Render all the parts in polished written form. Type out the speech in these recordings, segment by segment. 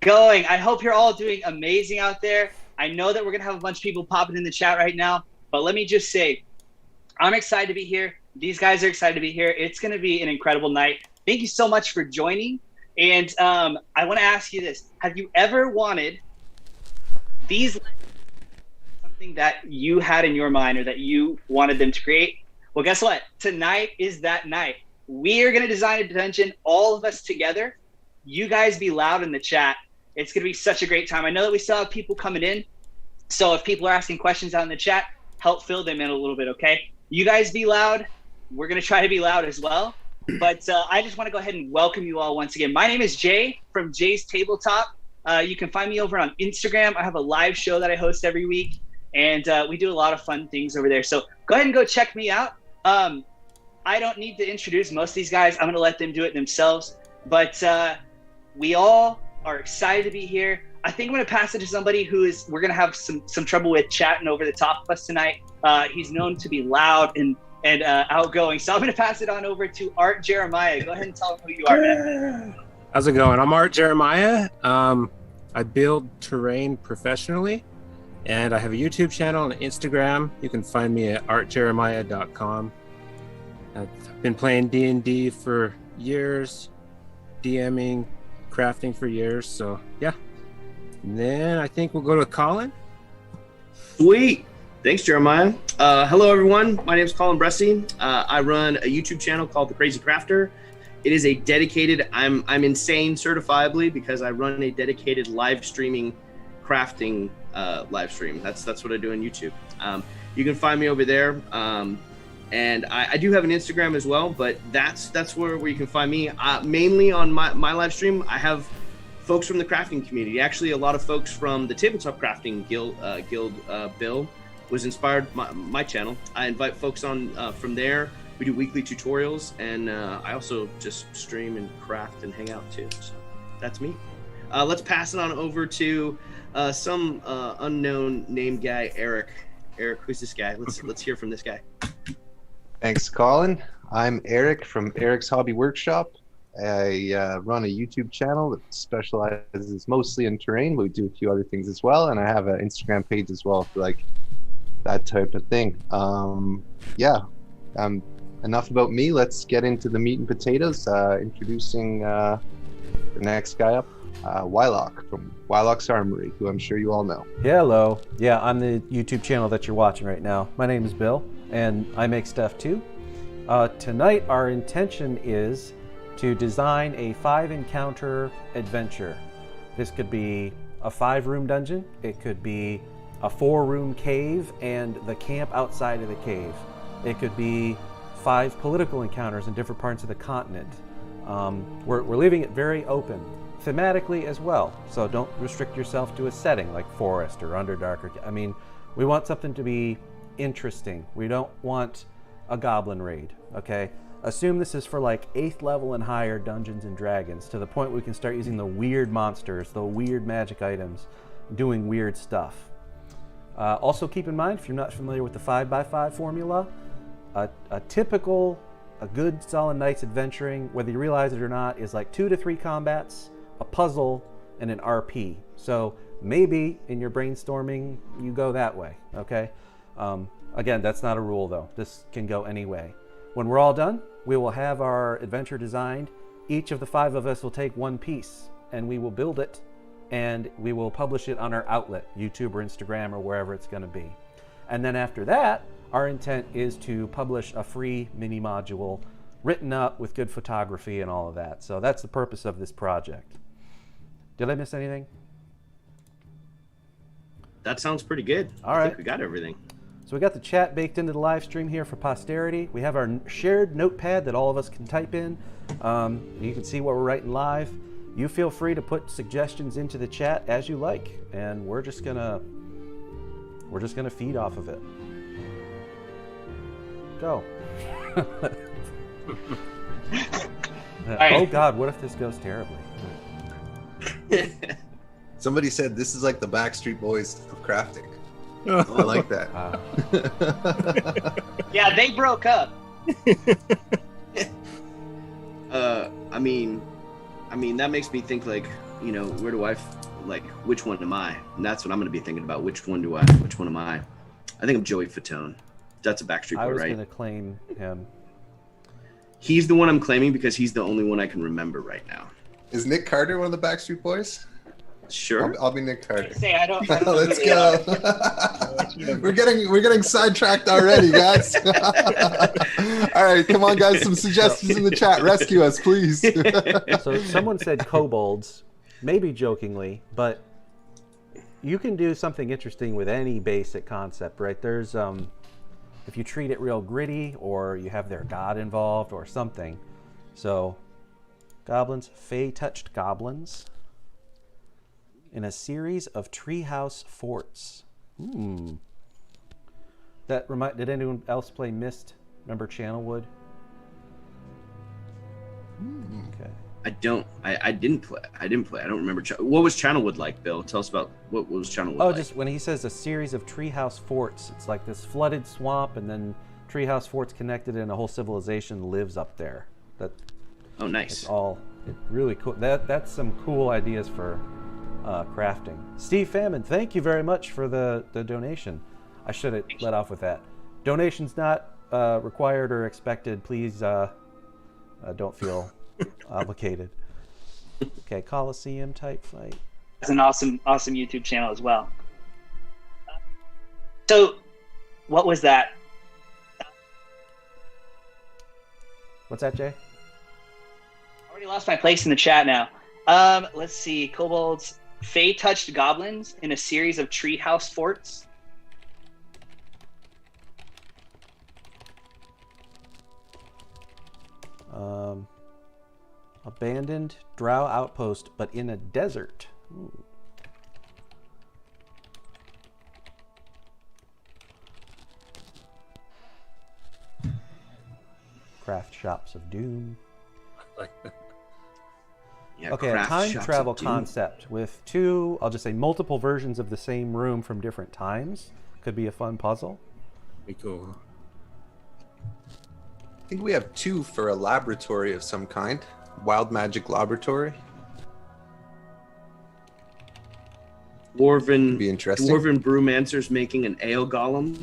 going? I hope you're all doing amazing out there. I know that we're going to have a bunch of people popping in the chat right now, but let me just say, I'm excited to be here. These guys are excited to be here. It's going to be an incredible night. Thank you so much for joining. And I want to ask you this. Have you ever wanted these something that you had in your mind or that you wanted them to create? Well, guess what? Tonight is that night. We are going to design a dungeon, all of us together. You guys be loud in the chat. It's going to be such a great time. I know that we still have people coming in. So if people are asking questions out in the chat, help fill them in a little bit, okay? You guys be loud. We're going to try to be loud as well. But I just want to go ahead and welcome you all once again. My name is Jay from Jay's Tabletop. You can find me over on Instagram. I have a live show that I host every week, and we do a lot of fun things over there. So go ahead and go check me out. I don't need to introduce most of these guys. I'm going to let them do it themselves. But we all are excited to be here. I think I'm going to pass it to somebody we're going to have some trouble with chatting over the top of us tonight. He's known to be loud and outgoing. So I'm going to pass it on over to Art Jeremiah. Go ahead and tell him who you are, man. How's it going? I'm Art Jeremiah. I build terrain professionally, and I have a YouTube channel and Instagram. You can find me at artjeremiah.com. I've been playing D&D for years, DMing, crafting for years, so yeah. And then I think we'll go to Colin. Sweet. Thanks, Jeremiah. Hello, everyone. My name is Colin Bressi. I run a YouTube channel called The Crazy Crafter. It is a dedicated, I'm insane certifiably because I run a dedicated live streaming crafting live stream. That's what I do on YouTube. You can find me over there. And I do have an Instagram as well, but that's where you can find me. Mainly on my live stream, I have folks from the crafting community. Actually, a lot of folks from the Tabletop Crafting Guild, Bill, was inspired my channel. I invite folks on from there. We do weekly tutorials, and I also just stream and craft and hang out too. So that's me. Let's pass it on over to some unknown name guy, Eric. Eric, who's this guy? Let's hear from this guy. Thanks, Colin. I'm Eric from Eric's Hobby Workshop. I run a YouTube channel that specializes mostly in terrain, but we do a few other things as well. And I have an Instagram page as well for like that type of thing. Enough about me. Let's get into the meat and potatoes. Introducing the next guy up, Wylock from Wylock's Armory, who I'm sure you all know. Hello. Yeah, I'm the YouTube channel that you're watching right now. My name is Bill, and I make stuff too. Tonight, our intention is to design a 5-encounter adventure. This could be a 5-room dungeon. It could be a 4-room cave and the camp outside of the cave. It could be 5 political encounters in different parts of the continent. We're leaving it very open, thematically as well. So don't restrict yourself to a setting like forest or Underdark. We want something to be interesting. We don't want a goblin raid, okay? Assume this is for like 8th level and higher Dungeons and Dragons, to the point where we can start using the weird monsters, the weird magic items, doing weird stuff. Also keep in mind, if you're not familiar with the 5x5 formula, a good solid night's adventuring, whether you realize it or not, is like 2 to 3 combats, a puzzle, and an RP. So maybe in your brainstorming, you go that way, okay? Again, that's not a rule though. This can go any way. When we're all done, we will have our adventure designed. Each of the 5 of us will take one piece and we will build it, and we will publish it on our outlet, YouTube or Instagram or wherever it's going to be. And then after that, our intent is to publish a free mini module written up with good photography and all of that. So that's the purpose of this project. Did I miss anything? That sounds pretty good. All I right. think we got everything. So we got the chat baked into the live stream here for posterity. We have our shared notepad that all of us can type in. You can see what we're writing live. You feel free to put suggestions into the chat as you like, and we're just gonna feed off of it. Go. Oh God, what if this goes terribly? Somebody said this is like the Backstreet Boys of crafting. I like that. Yeah, they broke up. I mean, that makes me think, like, where do I like which one am I? And that's what I'm going to be thinking about. Which one am I? I think I'm Joey Fatone. That's a Backstreet Boy, I was right? going to claim him. He's the one I'm claiming because he's the only one I can remember right now. Is Nick Carter one of the Backstreet Boys? Sure. I'll be Nick Carter. I don't know Let's who they are. go. We're getting sidetracked already, guys. All right, come on, guys. Some suggestions in the chat. Rescue us, please. So someone said kobolds, maybe jokingly, but you can do something interesting with any basic concept, right? There's if you treat it real gritty, or you have their god involved or something. So goblins, fey-touched goblins in a series of treehouse forts. Did anyone else play Myst? Remember Channelwood? Okay. I didn't play. I don't remember. What was Channelwood like, Bill? Tell us about what was Channelwood like. Just when he says a series of treehouse forts, it's like this flooded swamp, and then treehouse forts connected, and a whole civilization lives up there. Oh, nice. It's really cool. That's some cool ideas for crafting. Steve Famine, thank you very much for the donation. I should have let off with that. Donations not required or expected. Please don't feel obligated. Okay, Coliseum type fight. It's an awesome YouTube channel as well. So, what was that? What's that, Jay? I already lost my place in the chat now. Let's see. Kobolds, fey-touched goblins in a series of treehouse forts. Abandoned drow outpost, but in a desert. Ooh. Craft shops of doom. Yeah, Okay, a craft time shops travel of doom. concept with two, I'll just say multiple versions of the same room from different times. Could be a fun puzzle. Be cool. I think we have 2 for a laboratory of some kind. Wild Magic Laboratory. Dwarven, Be interesting. Dwarven brewmancers making an ale golem.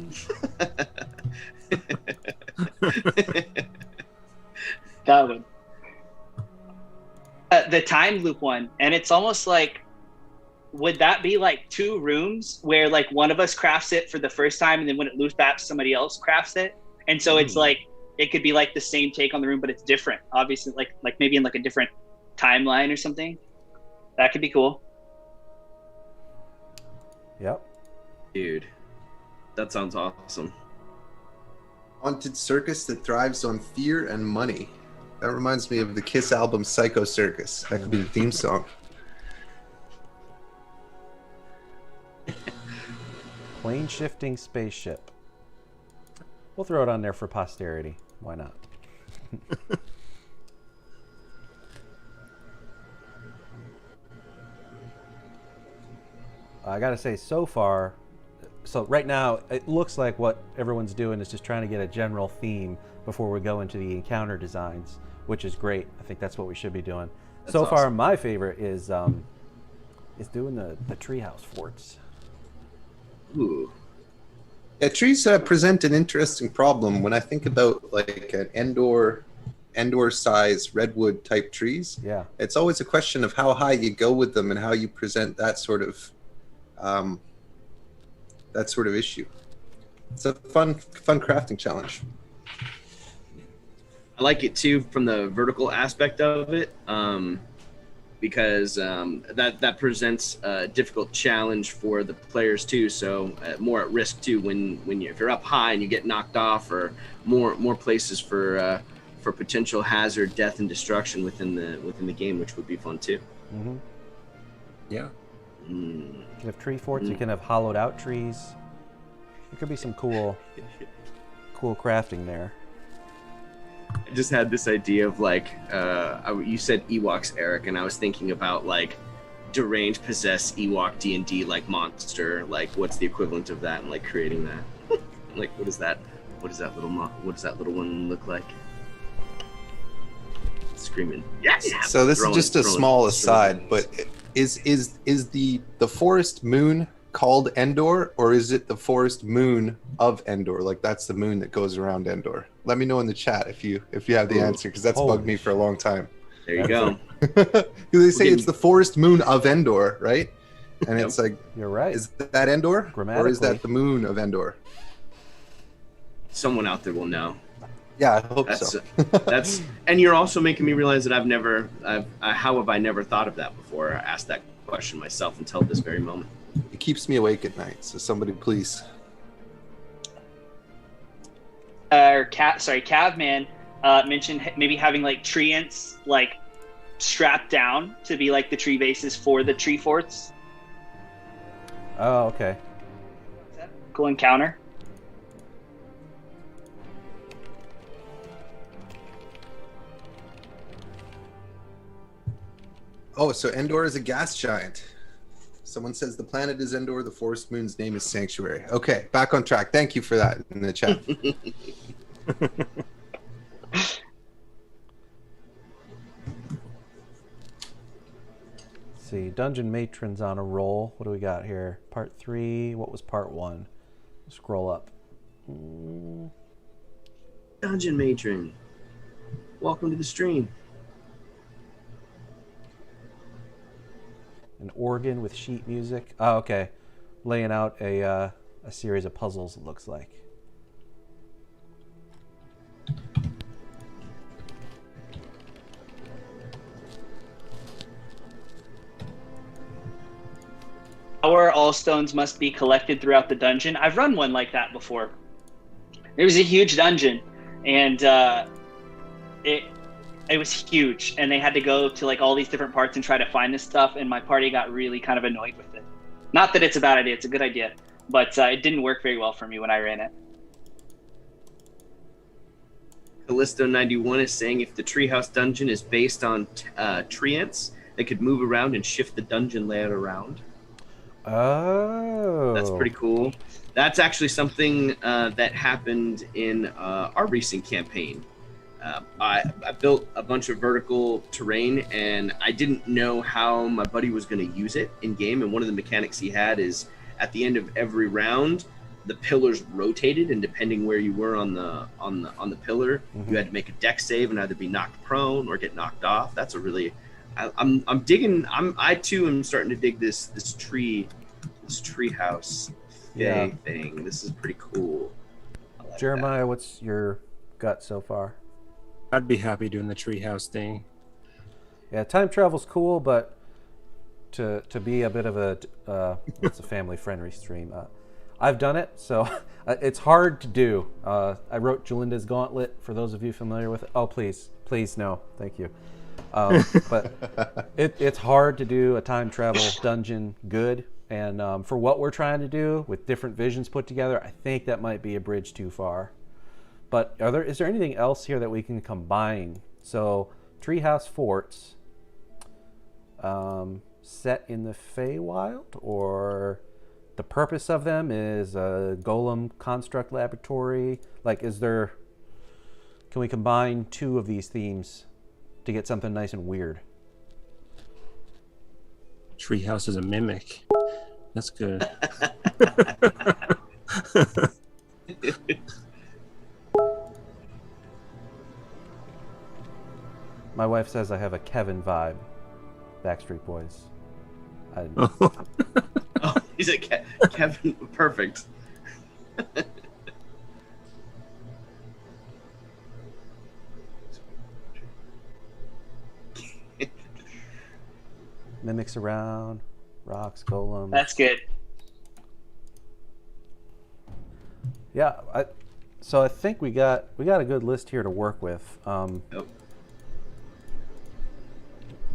That would. The time loop one, and it's almost like, would that be like 2 rooms where like one of us crafts it for the first time, and then when it loops back, somebody else crafts it, and so it's like it could be like the same take on the room, but it's different. Obviously, like maybe in like a different timeline or something. That could be cool. Yep. Dude, that sounds awesome. Haunted circus that thrives on fear and money. That reminds me of the Kiss album Psycho Circus. That could be the theme song. Plane shifting spaceship. We'll throw it on there for posterity. Why not? I gotta say, so far, so right now, it looks like what everyone's doing is just trying to get a general theme before we go into the encounter designs, which is great. I think that's what we should be doing. That's so far, awesome. my favorite is doing the treehouse forts. Ooh. Yeah, trees present an interesting problem. When I think about like an Endor size redwood type trees, Yeah. it's always a question of how high you go with them and how you present that sort of issue. It's a fun crafting challenge. I like it too from the vertical aspect of it, because that presents a difficult challenge for the players too. So more at risk too if you're up high and you get knocked off, or more places for potential hazard, death, and destruction within the game, which would be fun too. Mm-hmm. Yeah. You can have tree forts. You can have hollowed out trees. There could be some cool crafting there. I just had this idea of like, you said Ewoks, Eric, and I was thinking about like deranged, possessed Ewok D&D like monster. Like, what's the equivalent of that, and like creating that? Like, what is that? What does that little one look like? Screaming, yes! So this is just a small aside, but Is the forest moon called Endor, or is it the forest moon of Endor? Like that's the moon that goes around Endor. Let me know in the chat if you have the answer, because that's bugged me for a long time. There you go. Because they say it's the forest moon of Endor, right? And Yep. it's like, You're right. is that Endor, or is that the moon of Endor? Someone out there will know. Yeah, I hope That's so. that's, and you're also making me realize that how have I never thought of that before? I asked that question myself until this very moment. It keeps me awake at night. So somebody please. Cavman mentioned maybe having like treants like strapped down to be like the tree bases for the tree forts. Oh, okay. Is that a cool encounter? Oh, so Endor is a gas giant. Someone says the planet is Endor, the forest moon's name is Sanctuary. Okay, back on track. Thank you for that in the chat. Let's see, Dungeon Matron's on a roll. What do we got here? Part 3. What was part 1? Scroll up. Dungeon Matron, welcome to the stream. An organ with sheet music. Oh, okay. Laying out a series of puzzles, it looks like. All stones must be collected throughout the dungeon. I've run one like that before. It was a huge dungeon, and it was huge, and they had to go to like all these different parts and try to find this stuff, and my party got really kind of annoyed with it. Not that it's a bad idea, it's a good idea, but it didn't work very well for me when I ran it. Callisto91 is saying if the treehouse dungeon is based on treants, they could move around and shift the dungeon layout around. Oh. That's pretty cool. That's actually something that happened in our recent campaign. I built a bunch of vertical terrain, and I didn't know how my buddy was going to use it in game. And one of the mechanics he had is at the end of every round, the pillars rotated, and depending where you were on the pillar, you had to make a dex save and either be knocked prone or get knocked off. That's a really, I'm digging. I too am starting to dig this treehouse thing. This is pretty cool. I like Jeremiah, that. what's your gut so far? I'd be happy doing the treehouse thing. Yeah, time travel's cool, but to be a bit of a it's a family-friendly stream. I've done it, so it's hard to do. I wrote Jalinda's Gauntlet, for those of you familiar with it. Oh, please, no, thank you. But it's hard to do a time travel dungeon good, and for what we're trying to do with different visions put together, I think that might be a bridge too far. But is there anything else here that we can combine? So, treehouse forts set in the Feywild, or the purpose of them is a golem construct laboratory? Like, can we combine two of these themes to get something nice and weird? Treehouse is a mimic. That's good. My wife says I have a Kevin vibe. Backstreet Boys. Oh, he's a Kevin. Perfect. Mimics around, rocks, golems. That's good. Yeah, so I think we got a good list here to work with. Yep.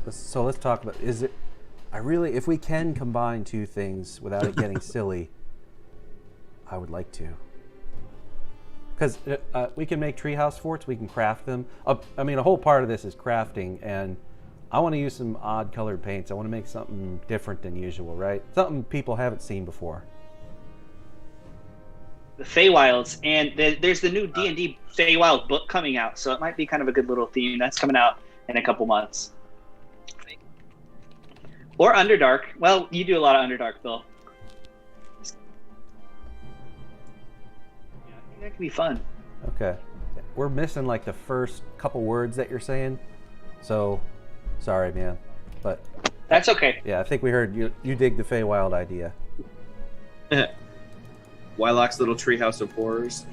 So let's talk about, if we can combine two things without it getting silly, I would like to. Because we can make treehouse forts, we can craft them. I mean, a whole part of this is crafting, and I want to use some odd colored paints. I want to make something different than usual, right? Something people haven't seen before. The Feywilds, and there's the new D&D Feywild book coming out, so it might be kind of a good little theme. That's coming out in a couple months. Or Underdark. Well, you do a lot of Underdark, Phil. Yeah, I think that could be fun. Okay. We're missing like the first couple words that you're saying. So, sorry, man. But That's okay. yeah, I think we heard you dig the Feywild idea. Wylock's little treehouse of horrors.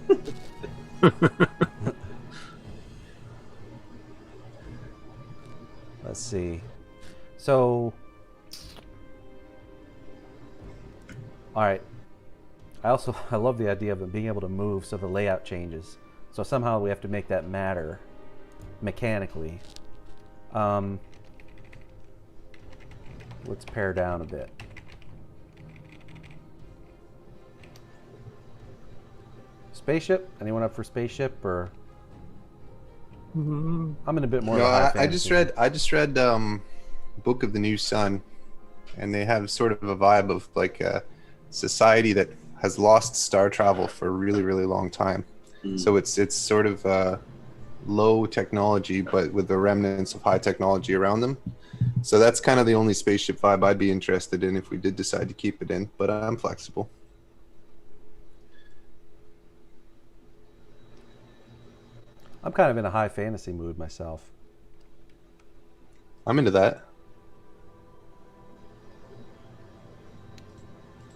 Let's see. So, all right. I love the idea of it being able to move so the layout changes. So somehow we have to make that matter mechanically. Let's pare down a bit. Spaceship? Anyone up for spaceship or? I'm in a bit more. No, of a high I just read Book of the New Sun, and they have sort of a vibe of like a society that has lost star travel for a really, really long time. So it's sort of low technology, but with the remnants of high technology around them. So that's kind of the only spaceship vibe I'd be interested in if we did decide to keep it in. But I'm flexible. I'm kind of in a high fantasy mood myself. I'm into that.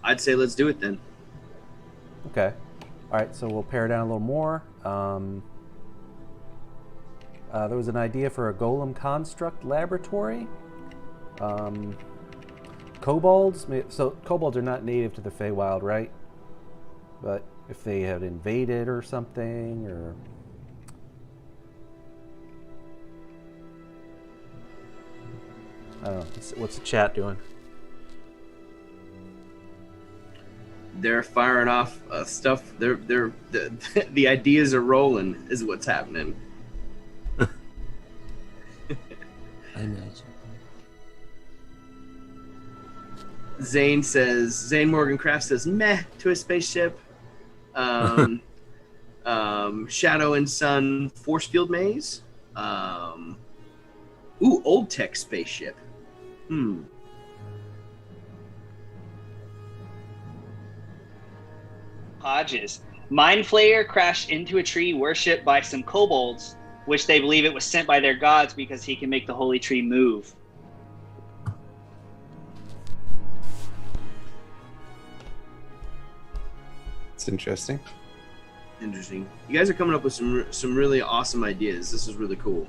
I'd say let's do it then. Okay. All right, so we'll pare down a little more. There was an idea for a golem construct laboratory. Kobolds. So kobolds are not native to the Feywild, right? But if they had invaded or something, or I don't know. What's the chat doing? They're firing off stuff. The ideas are rolling. Is what's happening. I imagine. Zane Morgan Craft says meh to a spaceship. Shadow and Sun force field maze. Old tech spaceship. Hodges. Mind Flayer crashed into a tree worshipped by some kobolds, which they believe it was sent by their gods because he can make the holy tree move. It's interesting. Interesting. You guys are coming up with some really awesome ideas. This is really cool.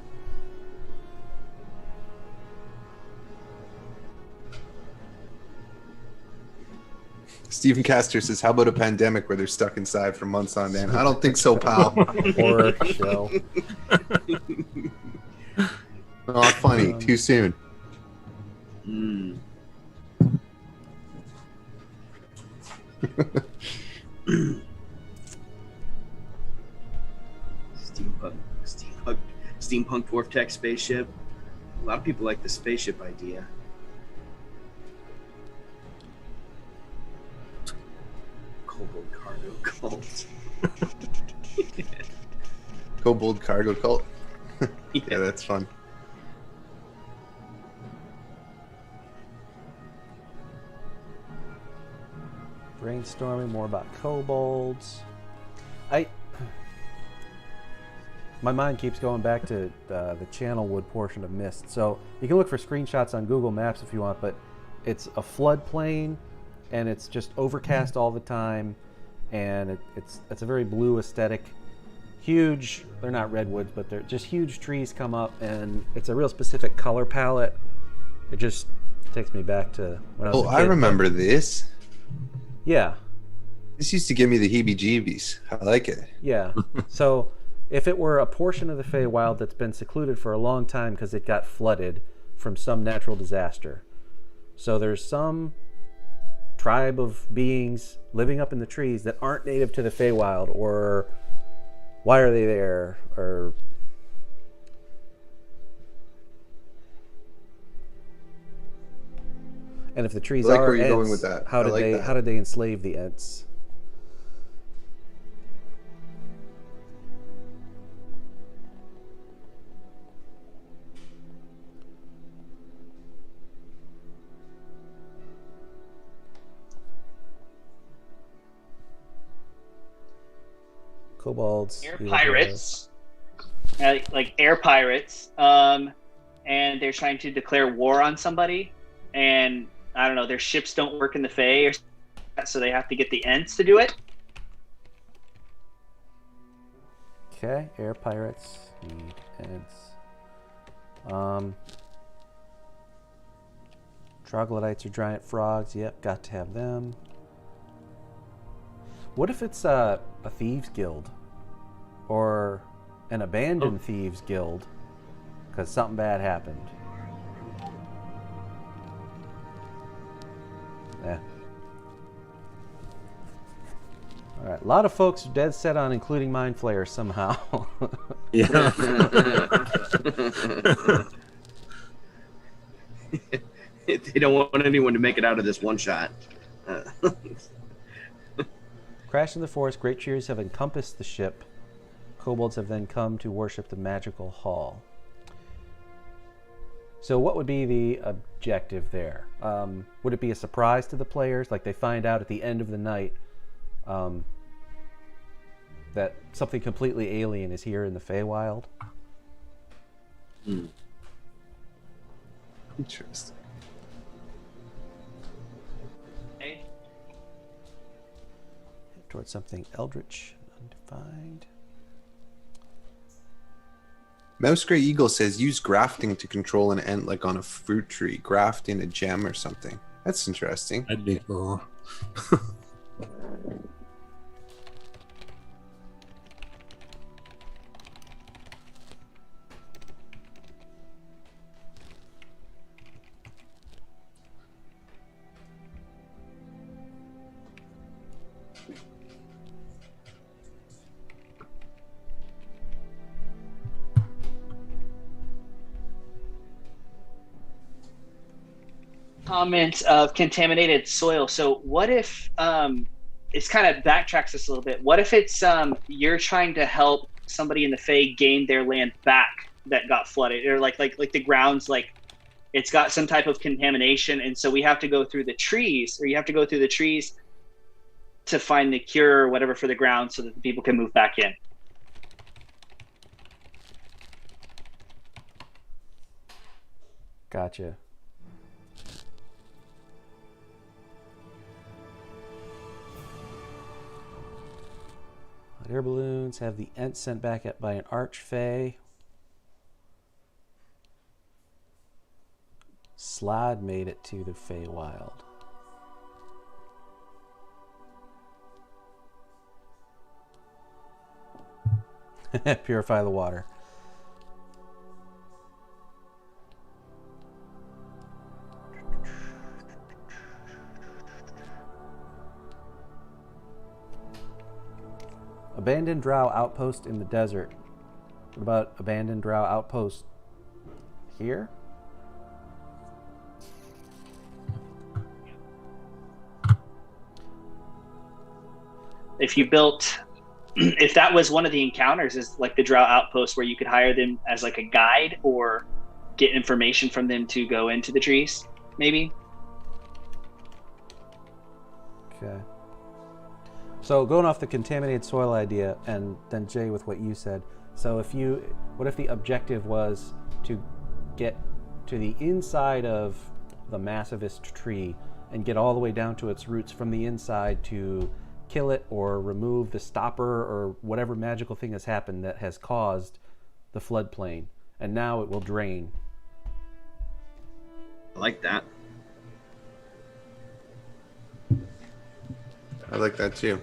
Stephen Castor says, how about a pandemic where they're stuck inside for months on end? I don't think so, pal. Horror show. Not funny. Too soon. Steampunk dwarf tech spaceship. A lot of people like the spaceship idea. Kobold cargo cult. Kobold cargo cult. Yeah, that's fun. Brainstorming more about kobolds. My mind keeps going back to the Channelwood portion of Mist. So you can look for screenshots on Google Maps if you want, but it's a floodplain, and it's just overcast all the time, and it's a very blue aesthetic. Huge, they're not redwoods, but they're just huge trees come up, and it's a real specific color palette. It just takes me back to when I was a kid. I remember this. Yeah. This used to give me the heebie-jeebies. I like it. Yeah. So if it were a portion of the Feywild that's been secluded for a long time because it got flooded from some natural disaster. So there's some tribe of beings living up in the trees that aren't native to the Feywild, or why are they there? Or and if the trees I like are where you're Ents, going with that. how did they enslave the Ents? Kobolds. air evil pirates, like air pirates, and they're trying to declare war on somebody, and I don't know, their ships don't work in the Fae, or so they have to get the Ents to do it. Okay, air pirates need Ents. Troglodytes are giant frogs. Yep, got to have them. What if it's a thieves guild or an abandoned thieves guild because something bad happened? Yeah. All right, a lot of folks are dead set on including Mind Flayers somehow. Yeah. They don't want anyone to make it out of this one shot. Crash in the forest, great cheers have encompassed the ship. Kobolds have then come to worship the magical hall. So what would be the objective there? Would it be a surprise to the players? Like they find out at the end of the night that something completely alien is here in the Feywild? Interesting. Okay. Towards something eldritch, undefined. Mouse Grey Eagle says use grafting to control an ant like on a fruit tree, grafting a gem or something. That's interesting. That'd be cool. Comment of contaminated soil. So what if it's kind of backtracks us a little bit. What if it's you're trying to help somebody in the Fae gain their land back that got flooded, or like the ground's like it's got some type of contamination, and so we have to go through the trees, or you have to go through the trees to find the cure or whatever for the ground so that the people can move back in. Gotcha. Air balloons have the Ent sent back by an Archfey. Slide made it to the Feywild. Purify the water. Abandoned drow outpost in the desert. What about abandoned drow outpost here? If you built, if that was one of the encounters, is like the drow outpost where you could hire them as like a guide or get information from them to go into the trees, maybe. Okay. So going off the contaminated soil idea, and then Jay with what you said. So what if the objective was to get to the inside of the massivest tree and get all the way down to its roots from the inside to kill it or remove the stopper or whatever magical thing has happened that has caused the floodplain, and now it will drain. I like that. I like that too.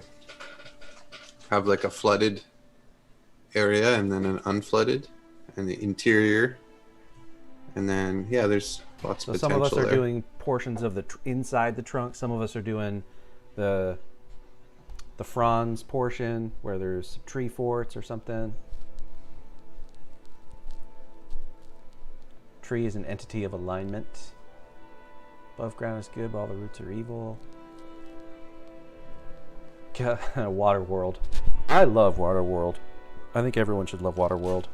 Have like a flooded area and then an unflooded, and the interior, and then yeah, there's lots of potential. So some of us are there. doing portions of the inside the trunk. Some of us are doing the fronds portion where there's tree forts or something. Tree is an entity of alignment. Above ground is good, but all the roots are evil. Waterworld. I love Waterworld. I think everyone should love Waterworld.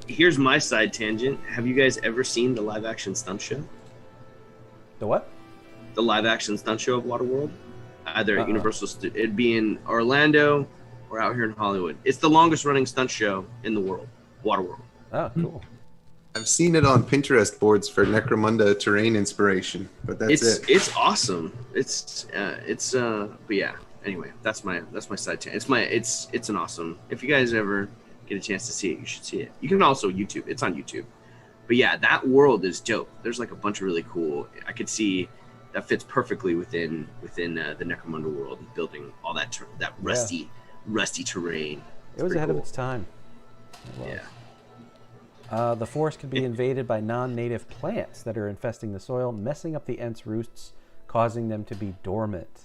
Here's my side tangent. Have you guys ever seen the live action stunt show? The what? The live action stunt show of Waterworld? either at it'd be in Orlando or out here in Hollywood. It's the longest running stunt show in the world, Waterworld. Oh, cool. I've seen it on Pinterest boards for Necromunda terrain inspiration, but that's it. It's awesome. But yeah. Anyway, that's my side tangent. It's an awesome. If you guys ever get a chance to see it, you should see it. You can also YouTube. It's on YouTube. But yeah, that world is dope. There's like a bunch of really cool. I could see that fits perfectly within the Necromunda world, building all that rusty terrain. It was ahead of its time. Yeah. The forest can be invaded by non-native plants that are infesting the soil, messing up the Ents' roosts, causing them to be dormant.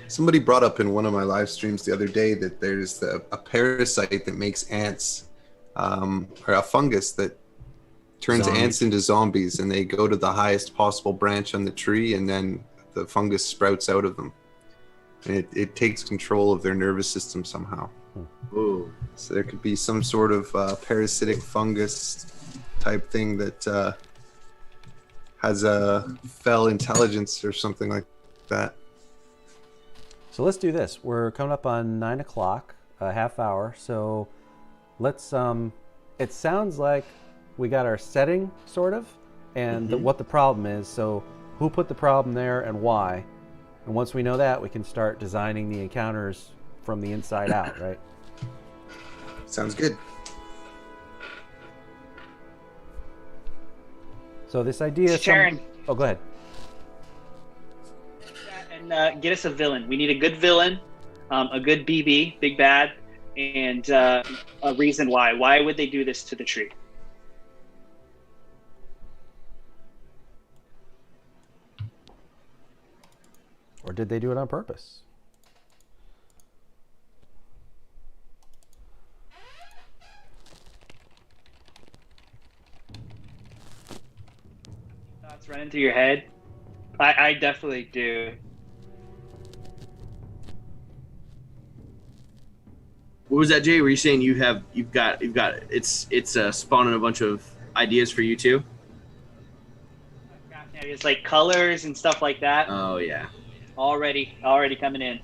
Somebody brought up in one of my live streams the other day that there's a parasite that makes ants, or a fungus that turns ants into zombies, and they go to the highest possible branch on the tree, and then the fungus sprouts out of them. And it takes control of their nervous system somehow. Ooh. So there could be some sort of parasitic fungus type thing that has a fell intelligence or something like that. So let's do this. We're coming up on 9 o'clock, a half hour. So let's, it sounds like we got our setting sort of, and what the problem is. So who put the problem there and why? And once we know that, we can start designing the encounters from the inside out, right? Sounds good. So this idea... Sharon. Oh, go ahead. And get us a villain. We need a good villain, a good BB, big bad, and a reason why. Why would they do this to the tree? Or did they do it on purpose? Thoughts running through your head? I definitely do. What was that, Jay? Were you saying you've got it's spawning a bunch of ideas for you too? It's like colors and stuff like that. Oh yeah. Already coming in.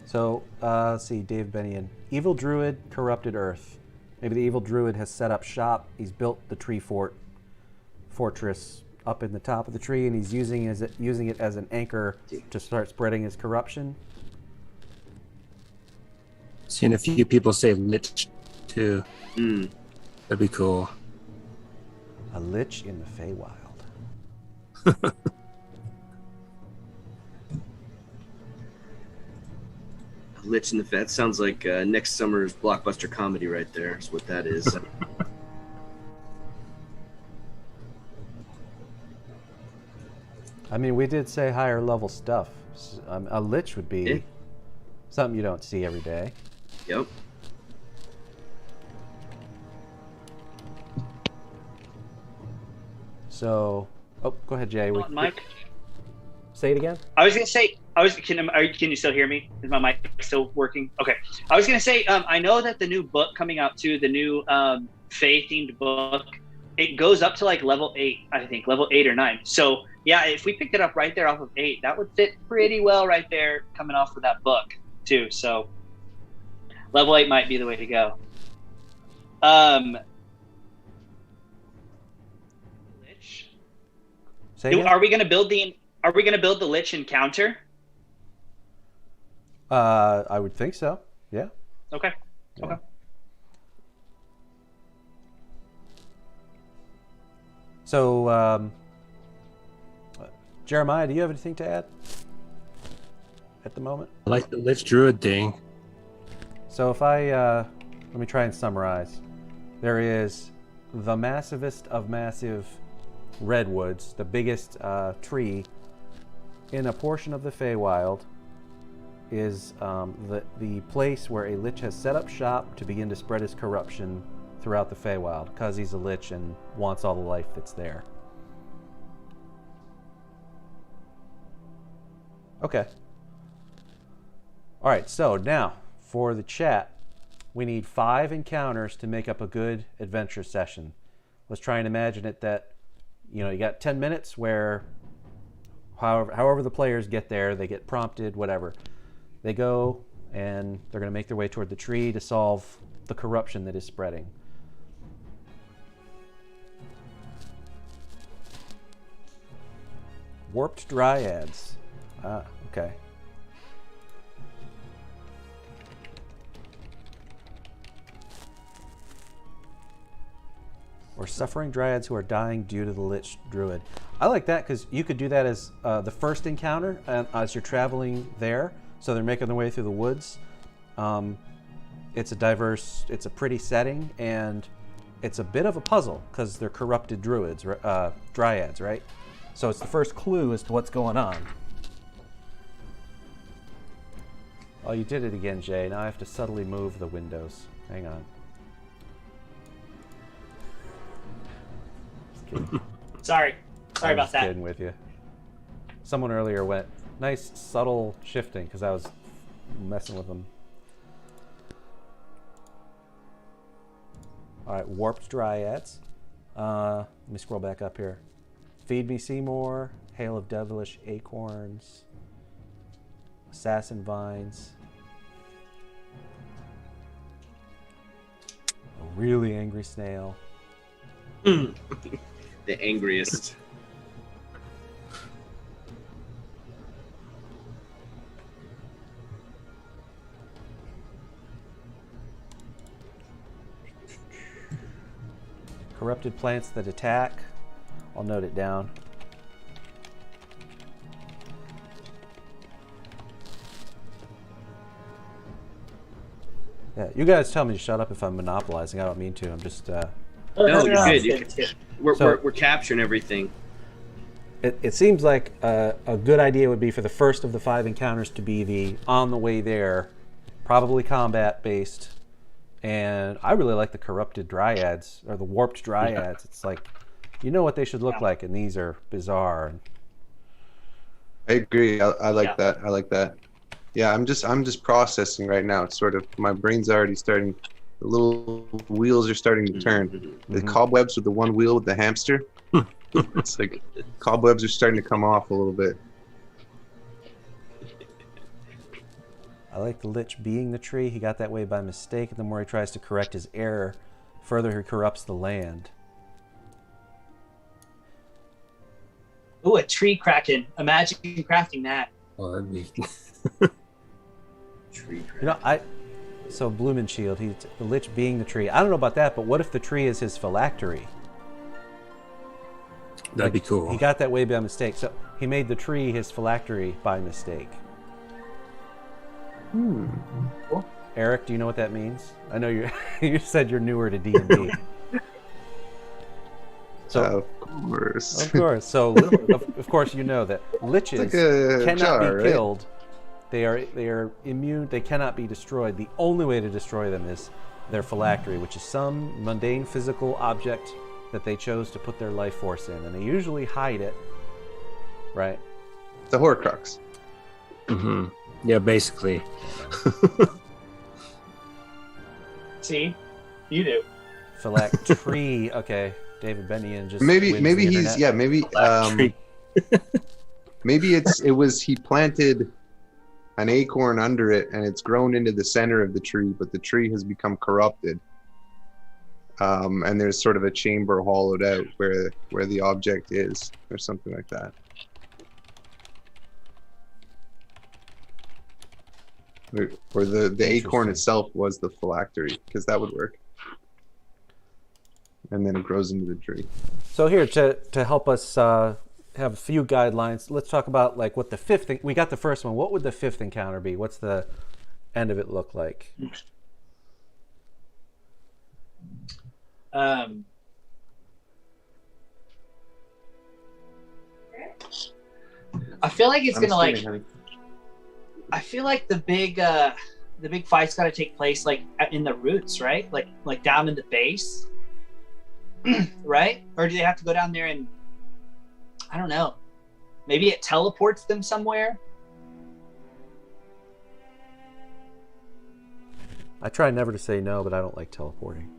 So, let's see, Dave Bennion. Evil Druid corrupted Earth. Maybe the Evil Druid has set up shop. He's built the tree fortress up in the top of the tree, and he's using it as an anchor to start spreading his corruption. Seen a few people say lich too. That'd be cool. A lich in the Feywild. Lich in the That sounds like next summer's blockbuster comedy right there. That's what that is. I mean, we did say higher level stuff. A lich would be something you don't see every day. Yep. So, go ahead, Jay. Mike? Say it again. I was gonna say, can you still hear me? Is my mic still working? Okay. I was gonna say, I know that the new book coming out too, the new Fae themed book, it goes up to like level 8, I think, level 8 or 9. So yeah, if we picked it up right there off of 8, that would fit pretty well right there coming off of that book too. So level 8 might be the way to go. Lich. Are we gonna build the Lich encounter? I would think so. Yeah. Okay. Yeah. Okay. So, Jeremiah, do you have anything to add at the moment? I like the Lich Druid thing. So if I, let me try and summarize. There is the massivest of massive redwoods, the biggest tree in a portion of the Feywild, is the place where a lich has set up shop to begin to spread his corruption throughout the Feywild, because he's a lich and wants all the life that's there. Okay. All right, so now for the chat, we need 5 encounters to make up a good adventure session. Let's try and imagine it that, you got 10 minutes where however the players get there, they get prompted, whatever. They go and they're going to make their way toward the tree to solve the corruption that is spreading. Warped dryads. Ah, okay. Or suffering dryads who are dying due to the Lich Druid. I like that because you could do that as the first encounter as you're traveling there. So they're making their way through the woods. It's a pretty setting, and it's a bit of a puzzle because they're corrupted dryads, right? So it's the first clue as to what's going on. Oh, you did it again, Jay. Now I have to subtly move the windows. Hang on. Sorry about that. Kidding with you. Someone earlier went, nice subtle shifting, because I was messing with them. All right, warped dryads. Let me scroll back up here. Feed me Seymour, hail of devilish acorns, assassin vines, a really angry snail. The angriest. Corrupted plants that attack. I'll note it down. Yeah, you guys tell me to shut up if I'm monopolizing. I don't mean to. I'm just. No, you're good. We're capturing everything. It seems like a good idea would be for the first of the 5 encounters to be the on the way there, probably combat based. And I really like the corrupted dryads, or the warped dryads. It's like, you know what they should look like, and these are bizarre. I agree. I like that. I like that. Yeah, I'm just processing right now. It's sort of, my brain's already starting. The little wheels are starting to turn. The cobwebs with the one wheel with the hamster. It's like cobwebs are starting to come off a little bit. I like the Lich being the tree. He got that way by mistake, and the more he tries to correct his error, further he corrupts the land. Ooh, a tree kraken. Imagine crafting that. Oh, that'd be... Tree So Blumenshield, the Lich being the tree. I don't know about that, but what if the tree is his phylactery? That'd be cool. He got that way by mistake, so he made the tree his phylactery by mistake. Cool. Eric, do you know what that means? I know you said you're newer to D&D. So, of course. Of course. So, of course, you know that liches like a cannot jar, be right? killed. They are immune. They cannot be destroyed. The only way to destroy them is their phylactery, which is some mundane physical object that they chose to put their life force in, and they usually hide it. Right. The Horcrux. Mm-hmm. Yeah, basically. See, you do. Phylactery. Okay, David Benian just Maybe wins the he's internet. Maybe he planted an acorn under it and it's grown into the center of the tree, but the tree has become corrupted. And there's sort of a chamber hollowed out where the object is, or something like that. Or the acorn itself was the phylactery, because that would work. And then it grows into the tree. So here, to help us have a few guidelines, let's talk about like what the 5th. We got the first one. What would the 5th encounter be? What's the end of it look like? I feel like it's gonna like. I feel like the big fight's got to take place like in the roots, right? Like down in the base, right? Or do they have to go down there and I don't know? Maybe it teleports them somewhere. I try never to say no, but I don't like teleporting.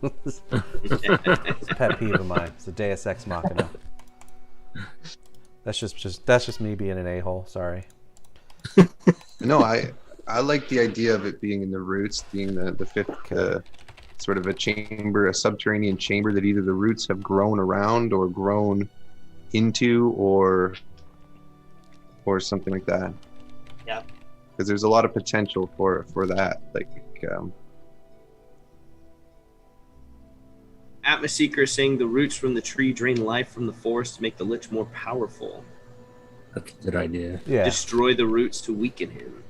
It's a pet peeve of mine. It's the Deus Ex Machina. That's just me being an a-hole. Sorry. No, I like the idea of it being in the roots, being the fifth, sort of a chamber, a subterranean chamber that either the roots have grown around or grown into, or something like that. Yeah. Because there's a lot of potential for that. Like, Atmoseeker is saying the roots from the tree drain life from the forest to make the lich more powerful. That's a good idea. Yeah. Destroy the roots to weaken him.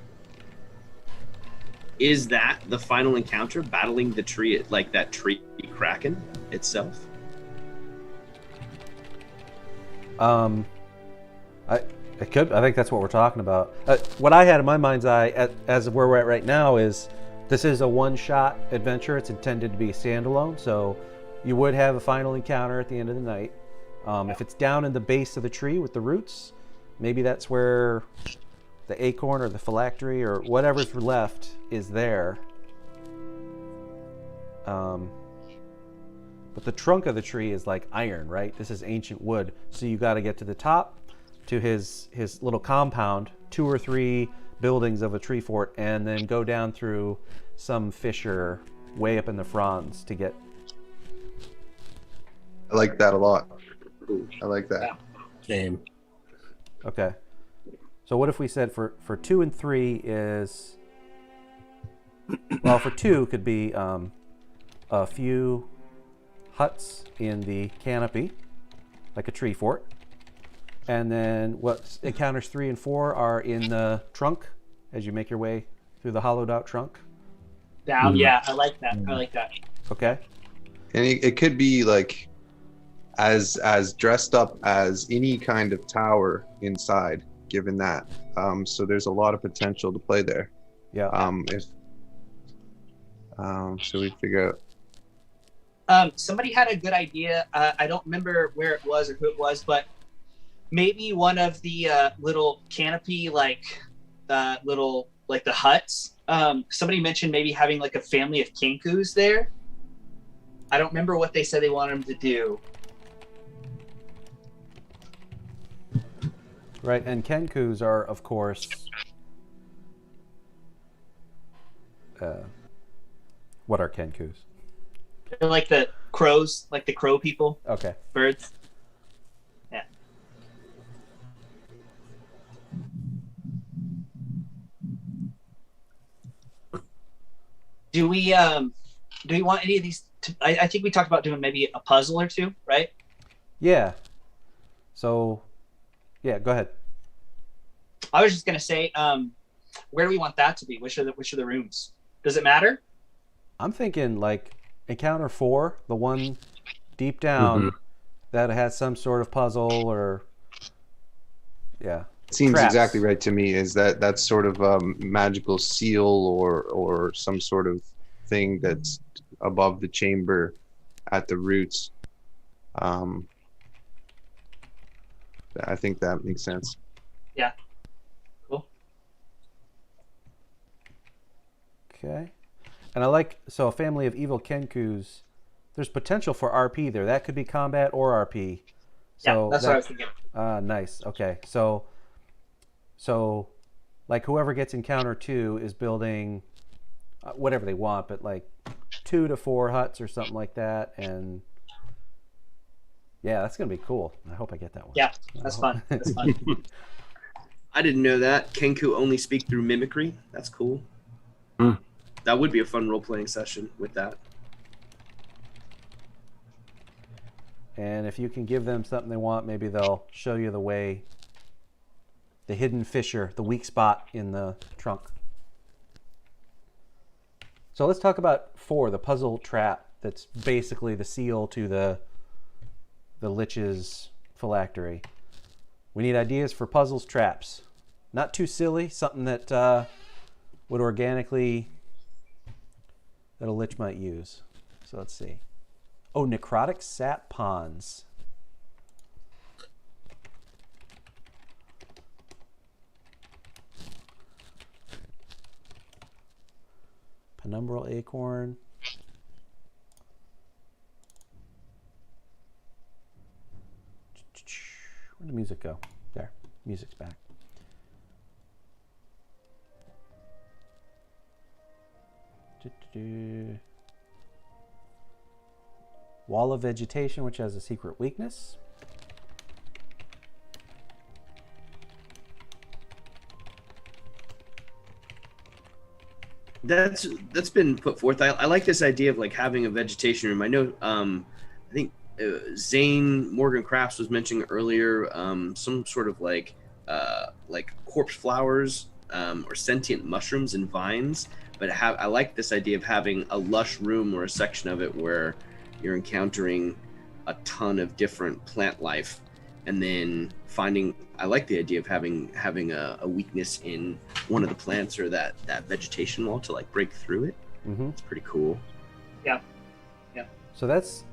Is that the final encounter, battling the tree, like that tree kraken itself? It could. I think that's what we're talking about. What I had in my mind's eye, as of where we're at right now, is this is a one-shot adventure. It's intended to be standalone, so you would have a final encounter at the end of the night. If it's down in the base of the tree with the roots, maybe that's where the acorn or the phylactery or whatever's left is there. But the trunk of the tree is like iron, right? This is ancient wood, so you got to get to the top, to his little compound, 2 or 3 buildings of a tree fort, and then go down through some fissure way up in the fronds to get. I like that a lot. I like that. Same. Okay. So what if we said for 2 and 3 is, well, for 2 could be a few huts in the canopy, like a tree fort. And then what encounters 3 and 4 are in the trunk as you make your way through the hollowed out trunk. Down, yeah, I like that. I like that. Okay. And it could be like as dressed up as any kind of tower inside, given that. So there's a lot of potential to play there. Yeah. So we figure out. Somebody had a good idea. I don't remember where it was or who it was, but maybe one of the little canopy, like the huts. Somebody mentioned maybe having like a family of kinkus there. I don't remember what they said they wanted them to do. Right, and kenkus are, of course, what are kenkus? They're like the crows, like the crow people. Okay. Birds. Yeah. Do we want any of these I think we talked about doing maybe a puzzle or two, right? Yeah. So, yeah, go ahead. I was just gonna say, where do we want that to be? Which are the rooms? Does it matter? I'm thinking like encounter 4, the one deep down that has some sort of puzzle or It seems traps. exactly right to me. Is that's sort of a magical seal or some sort of thing that's above the chamber at the roots. I think that makes sense. Yeah. Cool. Okay. And I like, so a family of evil kenkus, there's potential for RP there. That could be combat or RP. So Yeah, that's what I was thinking. Nice. Okay. So like whoever gets encounter 2 is building whatever they want, but like 2 to 4 huts or something like that. And yeah, that's going to be cool. I hope I get that one. Yeah, that's fun. That's fun. I didn't know that. Kenku only speak through mimicry. That's cool. That would be a fun role-playing session with that. And if you can give them something they want, maybe they'll show you the way, the hidden fissure, the weak spot in the trunk. So let's talk about 4, the puzzle trap. That's basically the seal to the Lich's phylactery. We need ideas for puzzles, traps. Not too silly, something that would organically, that a Lich might use. So let's see. Oh, necrotic sap ponds. penumbral acorn. Where'd the music go? There, music's back. Wall of vegetation, which has a secret weakness. That's been put forth. I like this idea of like having a vegetation room. I know I think Zane Morgan Crafts was mentioning earlier some sort of like corpse flowers or sentient mushrooms and vines. But I like this idea of having a lush room or a section of it where you're encountering a ton of different plant life, and then I like the idea of having a weakness in one of the plants or that vegetation wall to like break through it. Mm-hmm. It's pretty cool. Yeah. So that's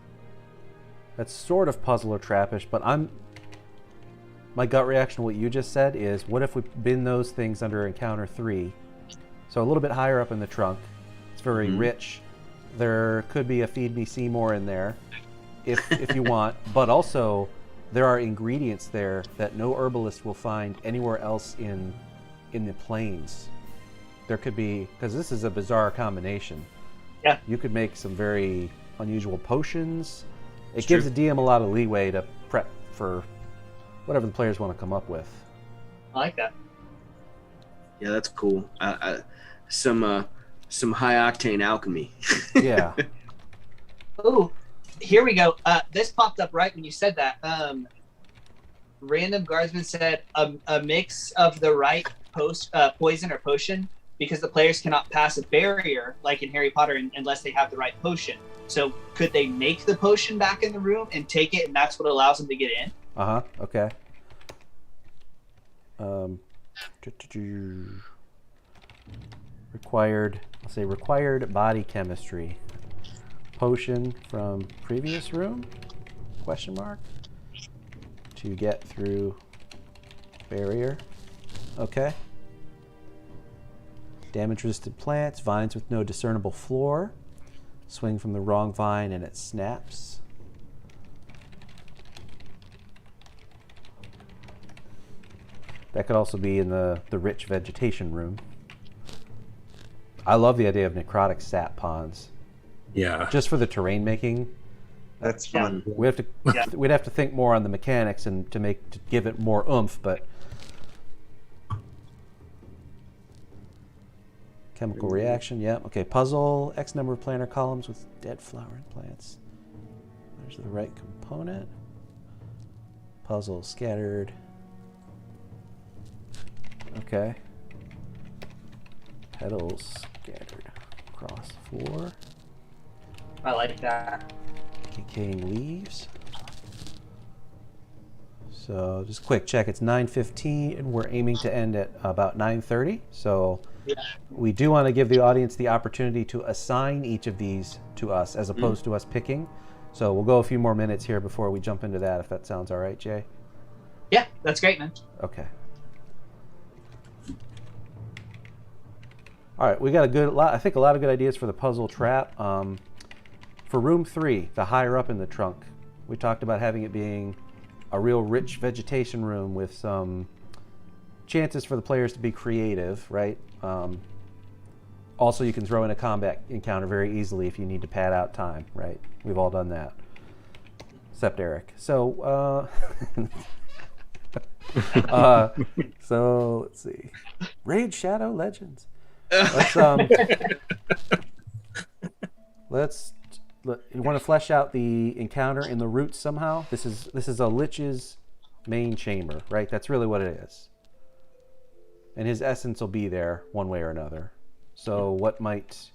sort of puzzle or trappish, but my gut reaction to what you just said is, what if we bin those things under encounter 3? So a little bit higher up in the trunk. It's very rich. There could be a Feed Me Seymour in there if you want, but also there are ingredients there that no herbalist will find anywhere else in the plains. There could be, because this is a bizarre combination. Yeah. You could make some very unusual potions. It gives the DM a lot of leeway to prep for whatever the players want to come up with. I like that. Yeah, that's cool. Some high octane alchemy. Yeah. Oh, here we go. This popped up right when you said that. Random Guardsman said a mix of the right poison or potion, because the players cannot pass a barrier like in Harry Potter unless they have the right potion. So could they make the potion back in the room and take it, and that's what allows them to get in? Okay. Required body chemistry. Potion from previous room? Question mark. To get through barrier. Okay. Damage resistant plants, vines with no discernible floor. Swing from the wrong vine and it snaps. That could also be in the rich vegetation room. I love the idea of necrotic sap ponds. Yeah. Just for the terrain making. That's fun. We'd have to think more on the mechanics and to give it more oomph, but chemical reaction, yeah. Okay, puzzle, X number of planter columns with dead flowering plants. There's the right component. Puzzle scattered. Okay. Petals scattered across the floor. I like that. Decaying leaves. So just quick check, it's 9:15 and we're aiming to end at about 9:30. So we do want to give the audience the opportunity to assign each of these to us as opposed to us picking. So we'll go a few more minutes here before we jump into that, if that sounds all right, Jay. Yeah, that's great, man. Okay. All right, we got a lot of good ideas for the puzzle trap. For room 3, the higher up in the trunk, we talked about having it being a real rich vegetation room with some chances for the players to be creative, right? Also, you can throw in a combat encounter very easily if you need to pad out time, right? We've all done that, except Eric. So, so let's see. Raid Shadow Legends. You want to flesh out the encounter in the roots somehow? This is a Lich's main chamber, right? That's really what it is. And his essence will be there one way or another. So what might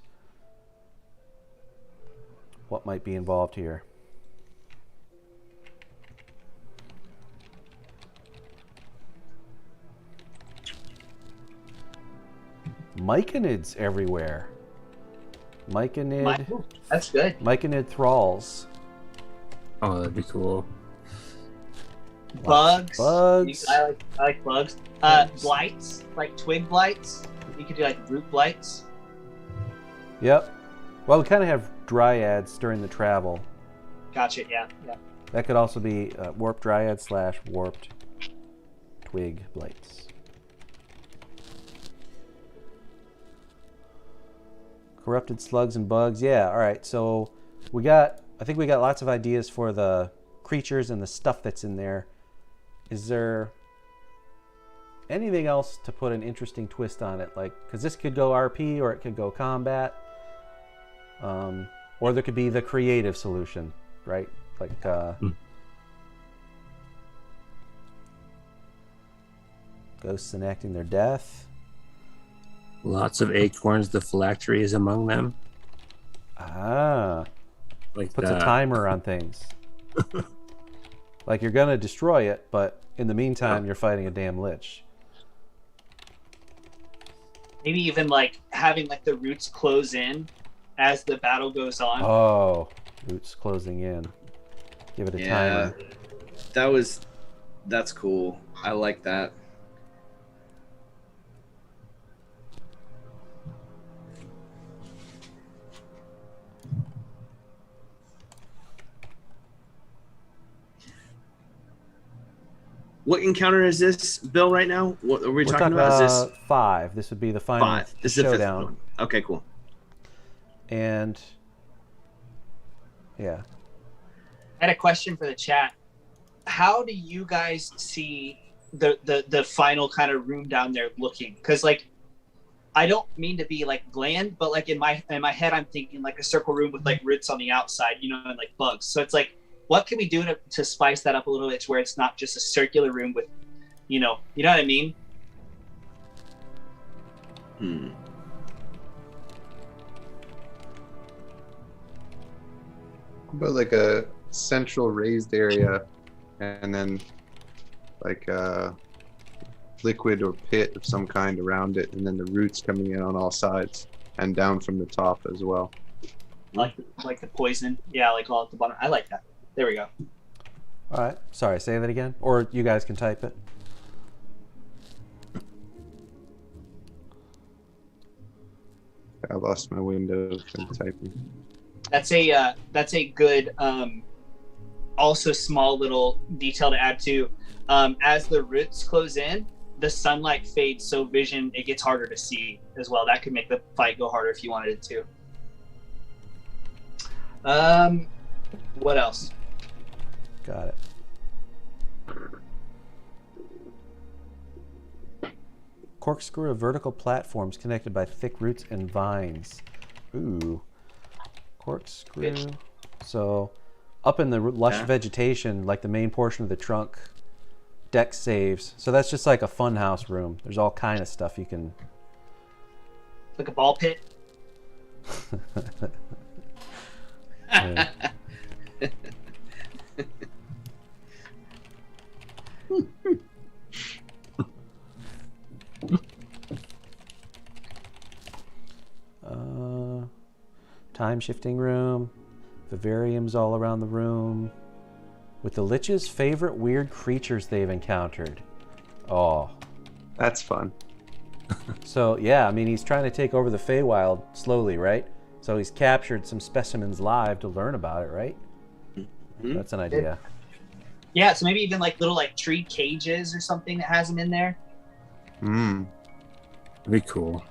be involved here? Myconids everywhere. Myconid. That's good. Myconid thralls. Oh, that'd be cool. Bugs. I like bugs. Bugs. Blights, like twig blights. You could do like root blights. Yep. Well, we kind of have dryads during the travel. Gotcha. Yeah. That could also be warped dryad / warped twig blights. Corrupted slugs and bugs. Yeah, all right. So I think we got lots of ideas for the creatures and the stuff that's in there. Is there anything else to put an interesting twist on it? Like, because this could go RP or it could go combat. Or there could be the creative solution, right? Like, ghosts enacting their death. Lots of acorns. The phylactery is among them. Ah. Like Puts a timer on things. Like, you're going to destroy it, but in the meantime, you're fighting a damn lich. Maybe even like having like the roots close in as the battle goes on. Oh, roots closing in. Give it a timer. That's cool. I like that. What encounter is this, Bill, right now? What are we talking about? Is this 5? This would be the final 5. This is the 5th showdown. one. Okay, cool. And yeah. I had a question for the chat. How do you guys see the final kind of room down there looking? Because like, I don't mean to be like bland, but like in my head, I'm thinking like a circle room with like roots on the outside, you know, and like bugs. So it's like, what can we do to spice that up a little bit to where it's not just a circular room with, you know what I mean? But like a central raised area, and then like a liquid or pit of some kind around it, and then the roots coming in on all sides and down from the top as well. Like the poison, yeah, like all at the bottom. I like that. There we go. All right. Sorry, say that again. Or you guys can type it. I lost my window from typing. That's a good also small little detail to add to. As the roots close in, the sunlight fades, so vision it gets harder to see as well. That could make the fight go harder if you wanted it to. What else? Got it. Corkscrew of vertical platforms connected by thick roots and vines. Ooh. Corkscrew. Good. So up in the lush vegetation, like the main portion of the trunk, deck saves. So that's just like a funhouse room. There's all kind of stuff you can... Like a ball pit? Yeah. Time shifting room, vivariums all around the room, with the lich's favorite weird creatures they've encountered. Oh, That's fun. so yeah, I mean he's trying to take over the Feywild slowly, right? So he's captured some specimens live to learn about it, right? Mm-hmm. That's an idea. Yeah, so maybe even like little like tree cages or something that has them in there. Mm. That'd be cool.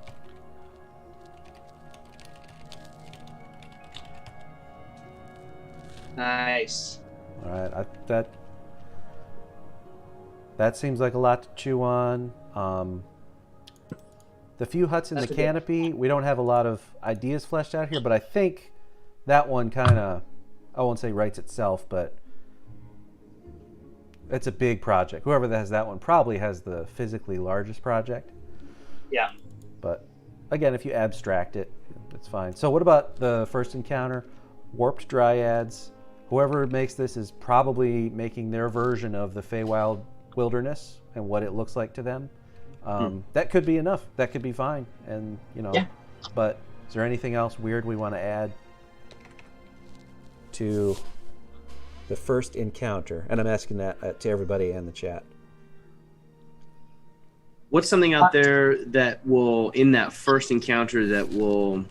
Nice. All right, that seems like a lot to chew on. The few huts in That's the a good- canopy, we don't have a lot of ideas fleshed out here, but I think that one kind of, I won't say writes itself, but it's a big project. Whoever has that one probably has the physically largest project. Yeah. But again, if you abstract it, it's fine. So what about the first encounter? Warped dryads. Whoever makes this is probably making their version of the Feywild wilderness and what it looks like to them. That could be enough. That could be fine. And, you know, Yeah. But is there anything else weird we want to add to the first encounter? And I'm asking that to everybody in the chat. What's something out there that will, in that first encounter, that will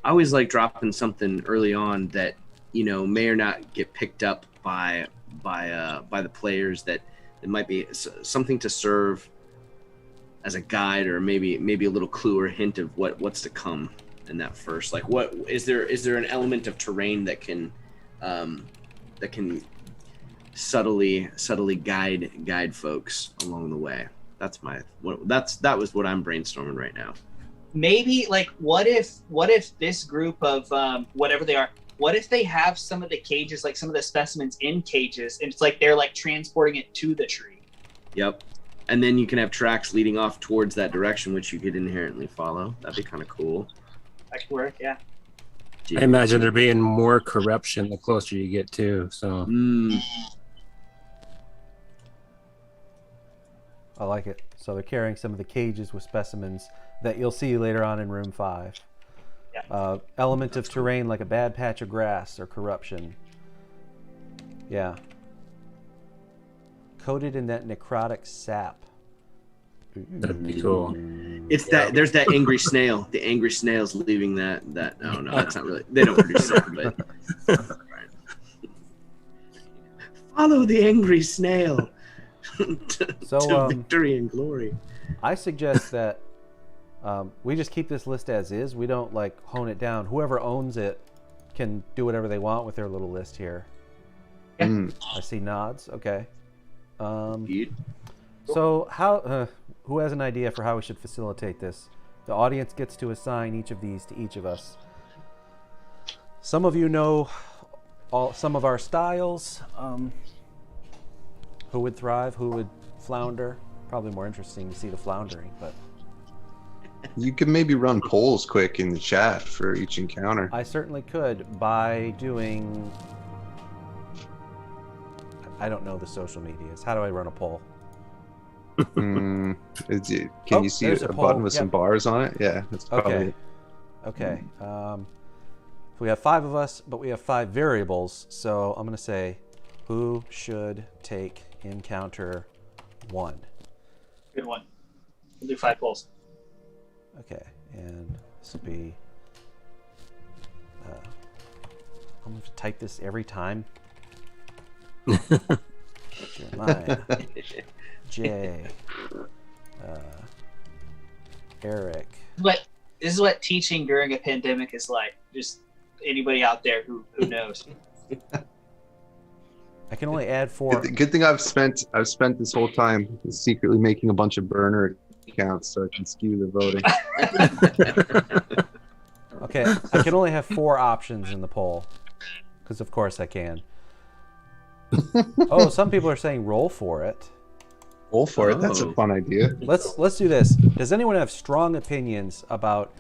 I always like dropping something early on that, you know, may or not get picked up by the players, that it might be something to serve as a guide, or maybe a little clue or hint of what's to come in that first. Like, what is there an element of terrain that can subtly guide folks along the way? That was what I'm brainstorming right now. Maybe like what if this group of whatever they are, what if they have some of the cages, like some of the specimens in cages, and it's like they're like transporting it to the tree. Yep. And then you can have tracks leading off towards that direction, which you could inherently follow. That'd be kind of cool. That could work, yeah. I imagine there being more corruption the closer you get to. So I like it. So they're carrying some of the cages with specimens that you'll see later on in room 5. Yeah. Element of terrain like a bad patch of grass or corruption. Yeah. Coated in that necrotic sap. that'd be cool. It's that there's that angry snail. The angry snail's leaving that. No, that's not really. They don't produce that, but follow the angry snail to victory and glory. I suggest that we just keep this list as is. We don't like hone it down. Whoever owns it can do whatever they want with their little list here. I see nods. Okay. So how? Who has an idea for how we should facilitate this? The audience gets to assign each of these to each of us. Some of you know some of our styles. Who would thrive? Who would flounder? Probably more interesting to see the floundering, but You could maybe run polls quick in the chat for each encounter. I certainly could by doing. I don't know the social medias. How do I run a poll? Can you see there's a poll. button with some bars on it? Yeah, that's probably Okay. it. Okay. We have 5 of us, but we have 5 variables. So I'm going to say, who should take encounter 1? Good one. We'll do 5 polls. Okay, and this will be. I'm going to type this every time. Jeremiah, Jay, Eric. But this is what teaching during a pandemic is like. Just anybody out there who knows. I can only add 4. Good thing I've spent this whole time secretly making a bunch of burner accounts so I can skew the voting. Okay, I can only have 4 options in the poll, because of course I can. Oh, some people are saying roll for it. Roll for it. That's a fun idea. Let's do this. Does anyone have strong opinions about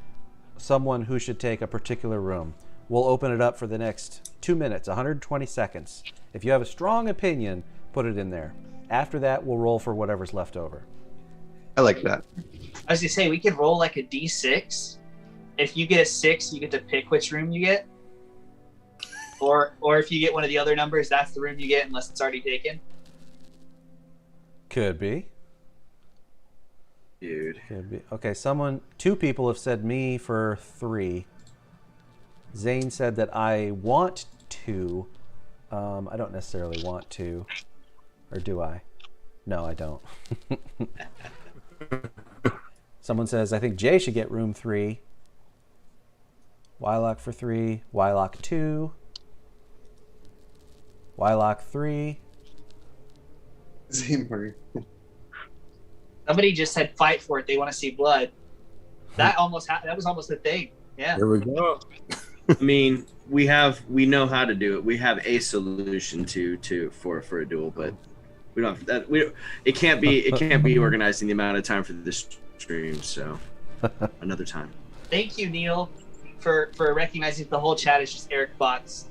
someone who should take a particular room? We'll open it up for the next 2 minutes, 120 seconds. If you have a strong opinion, put it in there. After that, we'll roll for whatever's left over. I like that. I was gonna say we could roll like a d6. If you get a 6, you get to pick which room you get. Or if you get one of the other numbers, that's the room you get unless it's already taken. Could be. Dude. Could be. Okay, 2 people have said me for 3. Zane said that I want to. I don't necessarily want to. Or do I? No, I don't. Someone says, I think Jay should get room 3. Wylock for 3. Wylock 2. Wylock 3. Somebody just said fight for it. They want to see blood. That was almost the thing. Yeah. There we go. I mean, we know how to do it. We have a solution for a duel, but we don't have that. It can't be organized in the amount of time for this stream. So another time. Thank you, Neil, for recognizing the whole chat is just Eric bots.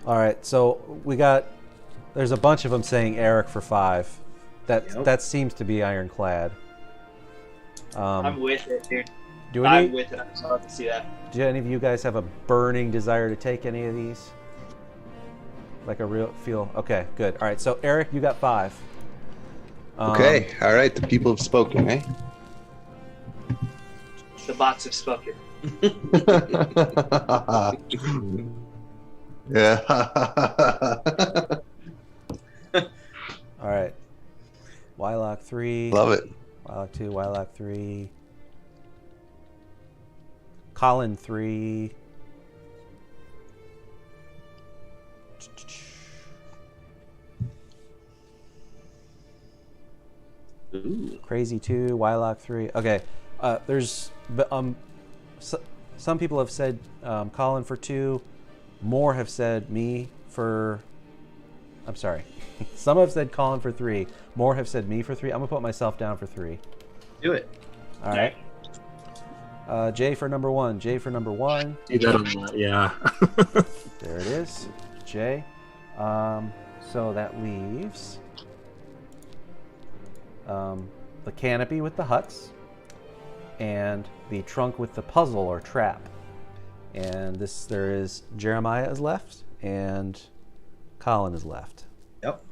All right, so there's a bunch of them saying Eric for 5. That seems to be ironclad. I'm with it, dude. I'm with it. I'm just love to see that. Do any of you guys have a burning desire to take any of these? Like a real feel? Okay, good. All right, so Eric, you got 5. Okay, all right. The people have spoken, eh? The bots have spoken. Yeah. All right. Wylock 3. Love it. Wylock 2, Wylock 3. Colin 3. Ooh. Crazy 2, Wylock 3. Okay. There's some people have said Colin for 2. More have said me for. I'm sorry. Some have said Colin for 3. More have said me for 3. I'm gonna put myself down for 3. Do it. All right. J for number 1. J for number 1. You got 'em, yeah. There it is. J. So that leaves the canopy with the huts and the trunk with the puzzle or trap. And there is Jeremiah is left and Colin is left. Yep.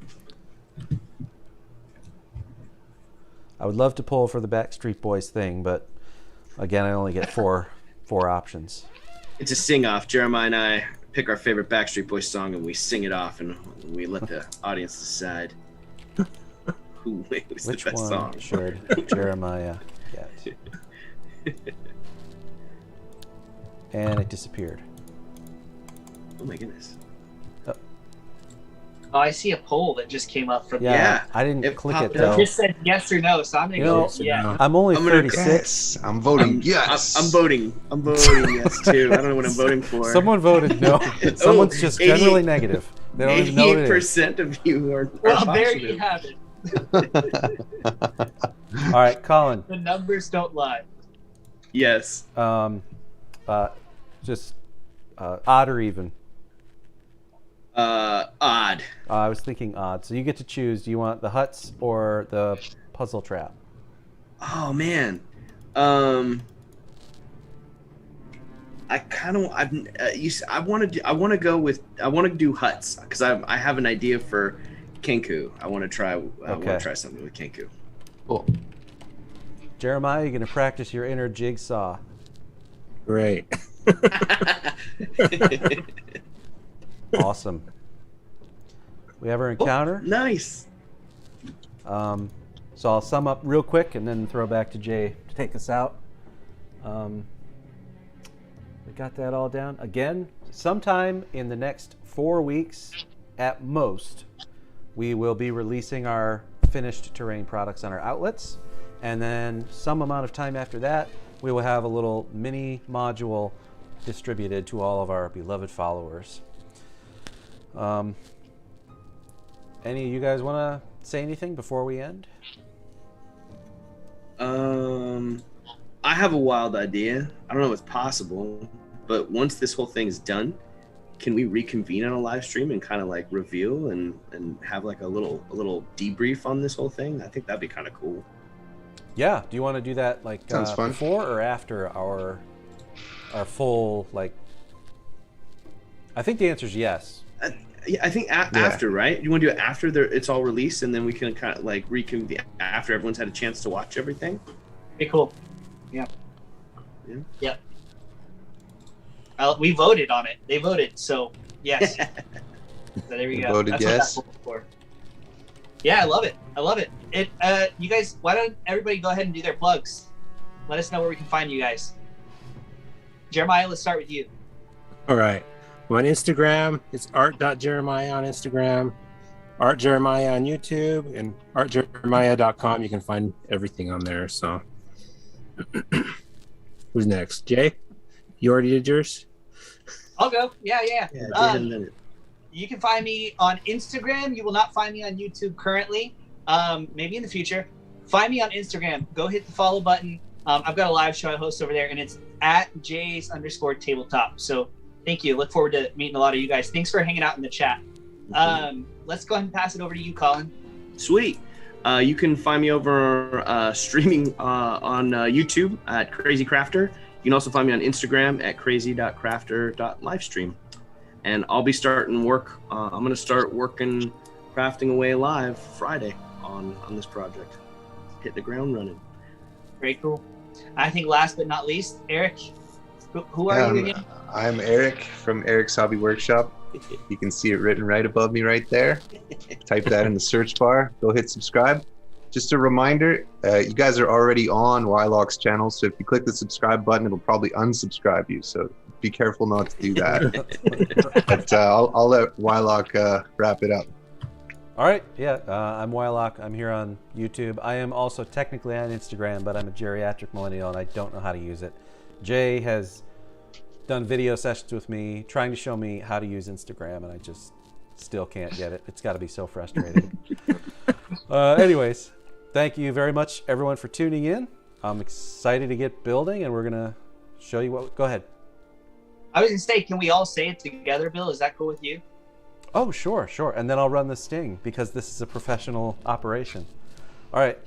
I would love to pull for the Backstreet Boys thing, but again, I only get four options. It's a sing-off. Jeremiah and I pick our favorite Backstreet Boys song and we sing it off, and we let the audience decide who's the Which best one song. should Jeremiah get? And it disappeared. Oh my goodness. Oh, I see a poll that just came up from Yeah. I didn't It click popped it up. though. It just said yes or no, so I'm gonna go with yeah. I'm only I'm gonna 36. Yes, I'm voting yes. I'm voting. I'm voting yes too. I don't know what I'm voting for. Someone voted no. Someone's just 80 generally negative. They don't even know what it is. 88% of you are Well, there you positive. have it. All right, Colin. The numbers don't lie. Yes. Just odd or even. Odd. I was thinking odd. So you get to choose. Do you want the huts or the puzzle trap? Oh man. I kind of I want to do huts because I have an idea for Kenku. I want to try something with Kenku. Cool. Jeremiah, you're going to practice your inner jigsaw. Great. Awesome. We have our encounter. Nice. So I'll sum up real quick and then throw back to Jay to take us out. We got that all down. Again, sometime in the next 4 weeks at most, we will be releasing our finished terrain products on our outlets. And then some amount of time after that, we will have a little mini module distributed to all of our beloved followers. Any of you guys want to say anything before we end? I have a wild idea. I don't know if it's possible, but once this whole thing is done, can we reconvene on a live stream and kind of like reveal and have like a little debrief on this whole thing? I think that'd be kind of cool. Yeah. Do you want to do that like Sounds fun. before or after our full like? I think the answer is yes. I think after, right? You want to do it after it's all released, and then we can kind of like reconvene after everyone's had a chance to watch everything. Pretty cool. Yeah. Yeah. Yep. We voted on it. They voted, so yes. So there we You go. voted That's yes? what that for. Yeah, I love it. I love it. You guys, why don't everybody go ahead and do their plugs? Let us know where we can find you guys. Jeremiah, let's start with you. All right. I'm on Instagram. It's art.jeremiah on Instagram, artjeremiah on YouTube, and artjeremiah.com. You can find everything on there. So, who's next? Jay? You already did yours? I'll go. Yeah. Yeah, Jay had a minute. You can find me on Instagram. You will not find me on YouTube currently. Maybe in the future. Find me on Instagram. Go hit the follow button. I've got a live show I host over there, and it's at Jays_tabletop. So thank you. Look forward to meeting a lot of you guys. Thanks for hanging out in the chat. Let's go ahead and pass it over to you, Colin. Sweet. You can find me over streaming on YouTube at Crazy Crafter. You can also find me on Instagram at crazy.crafter.livestream. And I'll be starting work. I'm going to start working, crafting away live Friday on this project. Hit the ground running. Very cool. I think last but not least, Eric, who are you again? I'm Eric from Eric's Hobby Workshop. You can see it written right above me right there. Type that in the search bar. Go hit subscribe. Just a reminder, you guys are already on Wylock's channel, so if you click the subscribe button, it'll probably unsubscribe you. So be careful not to do that. But I'll let Wylock wrap it up. All right, yeah, I'm Wylock. I'm here on YouTube. I am also technically on Instagram, but I'm a geriatric millennial and I don't know how to use it. Jay has done video sessions with me, trying to show me how to use Instagram, and I just still can't get it. It's got to be so frustrating. Anyways, thank you very much, everyone, for tuning in. I'm excited to get building, and we're gonna show you what. Go ahead. I was gonna say, can we all say it together, Bill? Is that cool with you? Oh, sure, sure. And then I'll run the sting because this is a professional operation. All right.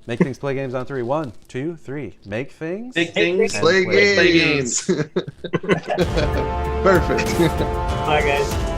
Make things, play games on 3. 1, 2, 3. Make things. Big things. Play games. Perfect. Bye, guys.